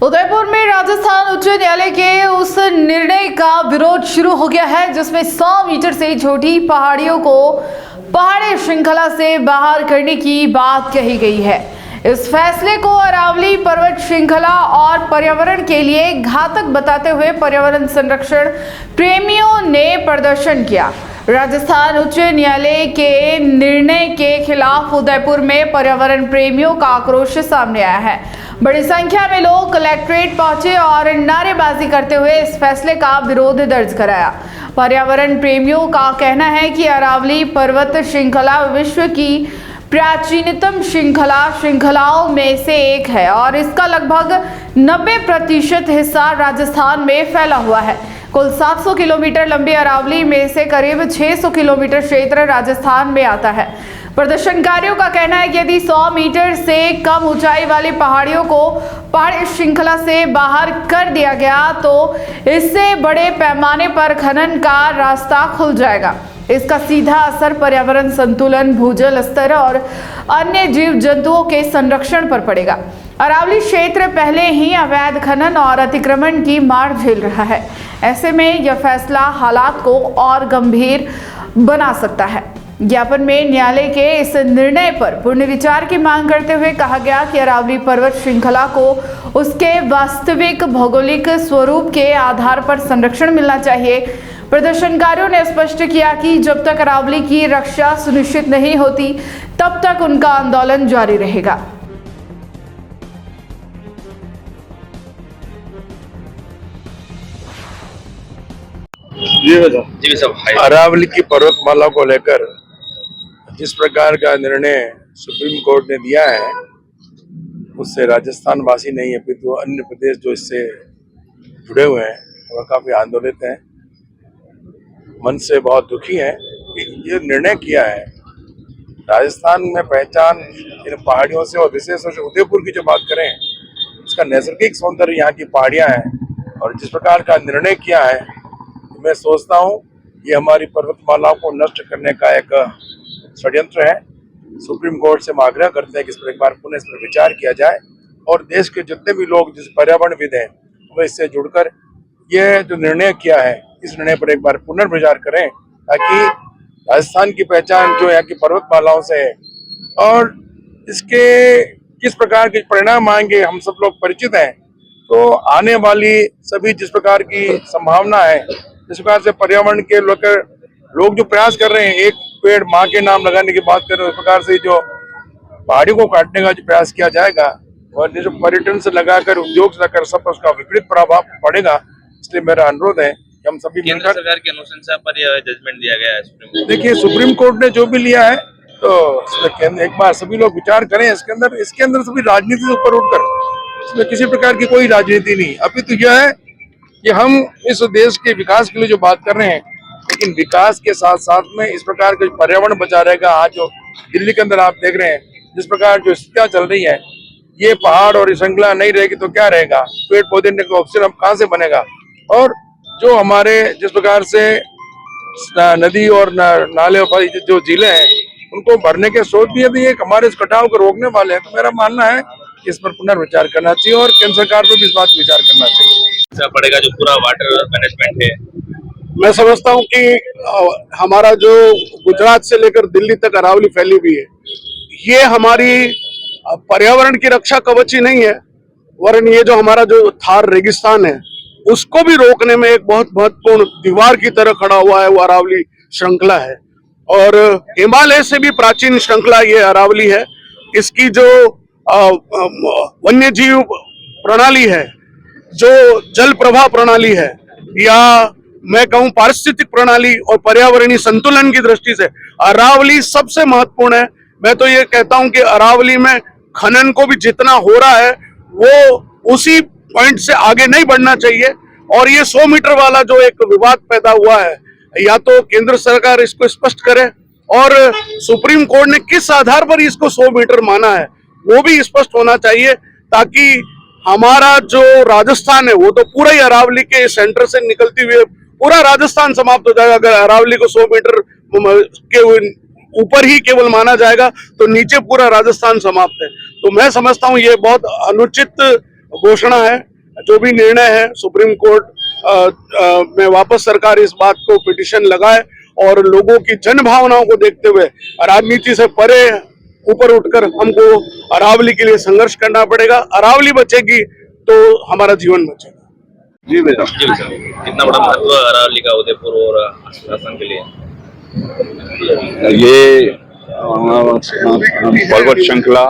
उदयपुर में राजस्थान उच्च न्यायालय के उस निर्णय का विरोध शुरू हो गया है जिसमें 100 मीटर से छोटी पहाड़ियों को पहाड़ी श्रृंखला से बाहर करने की बात कही गई है। इस फैसले को अरावली पर्वत श्रृंखला और पर्यावरण के लिए घातक बताते हुए पर्यावरण संरक्षण प्रेमियों ने प्रदर्शन किया। राजस्थान उच्च न्यायालय के निर्णय के खिलाफ उदयपुर में पर्यावरण प्रेमियों का आक्रोश सामने आया है। बड़ी संख्या में लोग कलेक्ट्रेट पहुंचे और नारेबाजी करते हुए इस फैसले का विरोध दर्ज कराया। पर्यावरण प्रेमियों का कहना है कि अरावली पर्वत श्रृंखला विश्व की प्राचीनतम श्रृंखलाओं में से एक है और इसका लगभग 90% हिस्सा राजस्थान में फैला हुआ है। कुल 700 किलोमीटर लंबी अरावली में से करीब 600 किलोमीटर क्षेत्र राजस्थान में आता है। प्रदर्शनकारियों का कहना है कि यदि 100 मीटर से कम ऊंचाई वाली पहाड़ियों को पहाड़ी श्रृंखला से बाहर कर दिया गया तो इससे बड़े पैमाने पर खनन का रास्ता खुल जाएगा। इसका सीधा असर पर्यावरण संतुलन, भूजल स्तर और अन्य जीव जंतुओं के संरक्षण पर पड़ेगा। अरावली क्षेत्र पहले ही अवैध खनन और अतिक्रमण की मार झेल रहा है। ऐसे में यह फैसला हालात को और गंभीर बना सकता है। ज्ञापन में न्यायालय के इस निर्णय पर पुनर्विचार की मांग करते हुए कहा गया कि अरावली पर्वत श्रृंखला को उसके वास्तविक भौगोलिक स्वरूप के आधार पर संरक्षण मिलना चाहिए। प्रदर्शनकारियों ने स्पष्ट किया कि जब तक अरावली की रक्षा सुनिश्चित नहीं होती तब तक उनका आंदोलन जारी रहेगा। अरावली की पर्वतमाला को लेकर जिस प्रकार का निर्णय सुप्रीम कोर्ट ने दिया है उससे राजस्थान वासी नहीं अपितु अन्य प्रदेश जो इससे जुड़े हुए हैं वह काफी आंदोलित हैं, मन से बहुत दुखी हैं कि ये निर्णय किया है। राजस्थान में पहचान इन पहाड़ियों से और विशेष रूप से उदयपुर की जो बात करें इसका नैसर्गिक सौंदर्य यहाँ की पहाड़ियाँ हैं और जिस प्रकार का निर्णय किया है मैं सोचता हूँ ये हमारी पर्वतमालाओं को नष्ट करने का एक षड्यंत्र है। सुप्रीम कोर्ट से हम आग्रह करते हैं कि इस पर एक बार पुनः इस पर विचार किया जाए और देश के जितने भी लोग जिस पर्यावरणविद हैं वह इससे जुड़कर ये जो निर्णय किया है इस निर्णय पर एक बार पुनर्विचार करें ताकि राजस्थान की पहचान जो यहाँ की पर्वतमालाओं से है और इसके किस प्रकार के परिणाम आएंगे हम सब लोग परिचित हैं। तो आने वाली सभी जिस प्रकार की संभावना है जिस प्रकार से पर्यावरण के लोग जो प्रयास कर रहे हैं, एक पेड़ माँ के नाम लगाने की बात कर रहे हैं, उस प्रकार से जो पहाड़ियों को काटने का जो प्रयास किया जाएगा और जो पर्यटन से लगाकर उद्योग से लगाकर सब उसका विपरीत प्रभाव पड़ेगा। इसलिए मेरा अनुरोध है कि हम सभी केंद्र सरकार की अनुशंसा पर यह जजमेंट दिया गया है। देखिए सुप्रीम कोर्ट ने जो भी लिया है तो एक बार सभी लोग विचार करें इसके अंदर सभी राजनीति से ऊपर उठकर इसमें किसी प्रकार की कोई राजनीति नहीं, अभी तो यह है कि हम इस देश के विकास के लिए जो बात कर रहे हैं लेकिन विकास के साथ साथ में इस प्रकार का पर्यावरण बचा रहेगा। आज जो दिल्ली के अंदर आप देख रहे हैं जिस प्रकार जो स्थितियां चल रही है ये पहाड़ और श्रृंखला नहीं रहेगी तो क्या रहेगा, पेड़ पौधे ऑक्सीजन कहाँ से बनेगा। और जो हमारे जिस प्रकार से नदी और नाले और जो झीलें हैं उनको भरने के स्रोत भी यदि एक हमारे इस कटाव को रोकने वाले हैं तो मेरा मानना है कि इस पर पुनर्विचार करना चाहिए और केंद्र सरकार को भी इस बात पर विचार करना चाहिए। पड़ेगा जो पूरा वाटर मैनेजमेंट है। मैं समझता हूं कि हमारा जो गुजरात से लेकर दिल्ली तक अरावली फैली हुई है ये हमारी पर्यावरण की रक्षा कवच ही नहीं है वरन ये जो हमारा जो थार रेगिस्तान है उसको भी रोकने में एक बहुत महत्वपूर्ण दीवार की तरह खड़ा हुआ है वो अरावली श्रृंखला है। और हिमालय से भी प्राचीन श्रृंखला ये अरावली है। इसकी जो वन्य जीव प्रणाली है, जो जल प्रवाह प्रणाली है या मैं कहूं पारिस्थितिक प्रणाली और पर्यावरणीय संतुलन की दृष्टि से अरावली सबसे महत्वपूर्ण है। मैं तो ये कहता हूं कि अरावली में खनन को भी जितना हो रहा है वो उसी पॉइंट से आगे नहीं बढ़ना चाहिए। और ये 100 मीटर वाला जो एक विवाद पैदा हुआ है या तो केंद्र सरकार इसको स्पष्ट करे और सुप्रीम कोर्ट ने किस आधार पर इसको 100 मीटर माना है वो भी स्पष्ट होना चाहिए ताकि हमारा जो राजस्थान है वो तो पूरा ही अरावली के सेंटर से निकलती हुई पूरा राजस्थान समाप्त हो जाएगा। अगर अरावली को 100 मीटर के ऊपर ही केवल माना जाएगा तो नीचे पूरा राजस्थान समाप्त है। तो मैं समझता हूं ये बहुत अनुचित घोषणा है जो भी निर्णय है सुप्रीम कोर्ट में वापस सरकार इस बात को पिटीशन लगाए और लोगों की जन भावनाओं को देखते हुए राजनीति से परे ऊपर उठकर हमको अरावली के लिए संघर्ष करना पड़ेगा। अरावली बचेगी तो हमारा जीवन बचेगा। जी बेटा। जी सर, कितना बड़ा महत्व है अरावली का उदयपुर और शासन के लिए? ये पर्वत श्रृंखला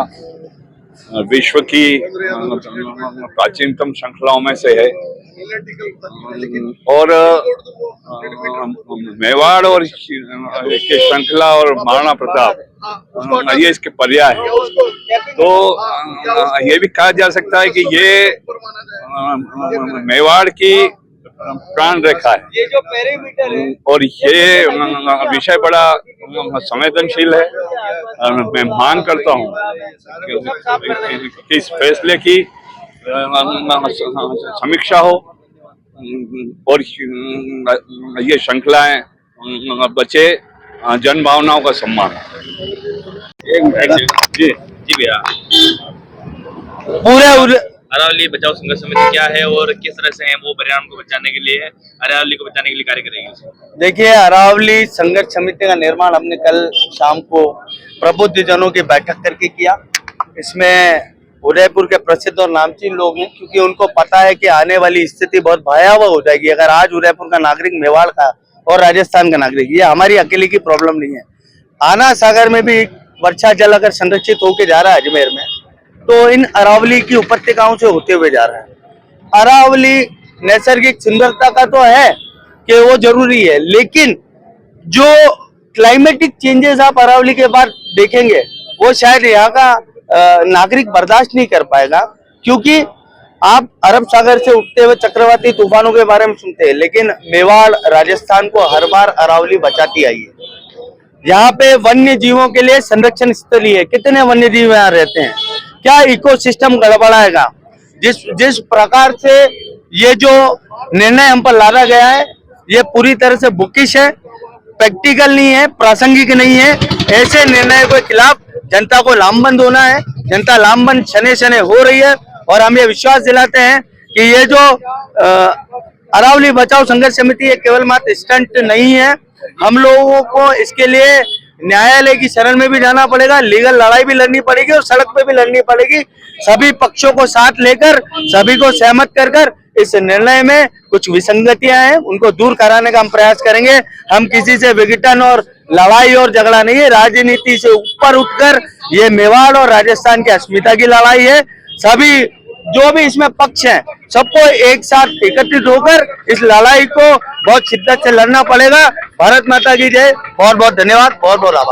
विश्व की प्राचीनतम श्रृंखलाओं में से है और मेवाड़ और इसके श्रृंखला और महाराणा प्रताप ये इसके पर्याय है। तो ये भी कहा जा सकता है कि ये मेवाड़ की प्राण रेखा है। ये जो पैरामीटर है और ये विषय बड़ा संवेदनशील है। मैं मांग करता हूँ कि इस फैसले की समीक्षा हो और ये श्रृंखलाएं बचे, जन भावनाओं का सम्मान। जी जी भैया, पूरे अरावली बचाओ संघर्ष समिति क्या है और किस तरह से है वो परिणाम को बचाने के लिए, अरावली को बचाने के लिए कार्य करेगी? देखिए, अरावली संघर्ष समिति का निर्माण हमने कल शाम को प्रबुद्ध जनों की बैठक करके किया। इसमें उदयपुर के प्रसिद्ध और नामचीन लोग हैं, क्योंकि उनको पता है कि आने वाली स्थिति बहुत भयावह हो जाएगी अगर आज उदयपुर का नागरिक मेवाड़ का और राजस्थान का नागरिक, ये हमारी अकेले की प्रॉब्लम नहीं है। आना सागर में भी वर्षा जल अगर संरक्षित होके जा रहा है अजमेर में, तो इन अरावली की उपत्यकाओं से होते हुए जा रहा है। अरावली नैसर्गिक सुंदरता का तो है कि वो जरूरी है, लेकिन जो क्लाइमेटिक चेंजेस आप अरावली के बाद देखेंगे वो शायद यहाँ का नागरिक बर्दाश्त नहीं कर पाएगा, क्योंकि आप अरब सागर से उठते हुए चक्रवाती तूफानों के बारे में सुनते हैं, लेकिन मेवाड़ राजस्थान को हर बार अरावली बचाती आई है। यहाँ पे वन्य जीवों के लिए संरक्षण स्थली है, कितने वन्य जीव यहाँ रहते हैं, क्या इकोसिस्टम गड़बड़ाएगा। जिस प्रकार से ये जो निर्णय हम पर लादा गया है ये पूरी तरह से बुकिश है, प्रैक्टिकल नहीं है, प्रासंगिक नहीं है। ऐसे निर्णय के खिलाफ जनता को लामबंद होना है। जनता लामबंद शने शने हो रही है और हम ये विश्वास दिलाते हैं कि ये जो अरावली बचाओ संघर्ष समिति ये केवल मात्र स्टंट नहीं है। हम लोगों को इसके लिए न्यायालय की शरण में भी जाना पड़ेगा, लीगल लड़ाई भी लड़नी पड़ेगी और सड़क पे भी लड़नी पड़ेगी। सभी पक्षों को साथ लेकर, सभी को सहमत कर इस निर्णय में कुछ विसंगतियां हैं उनको दूर कराने का हम प्रयास करेंगे। हम किसी से विघटन और लड़ाई और झगड़ा नहीं है, राजनीति से ऊपर उठकर ये मेवाड़ और राजस्थान की अस्मिता की लड़ाई है। सभी जो भी इसमें पक्ष हैं सबको एक साथ एकत्रित होकर इस लड़ाई को बहुत शिद्दत से लड़ना पड़ेगा। भारत माता की जय। बहुत बहुत धन्यवाद, बहुत बहुत आभार।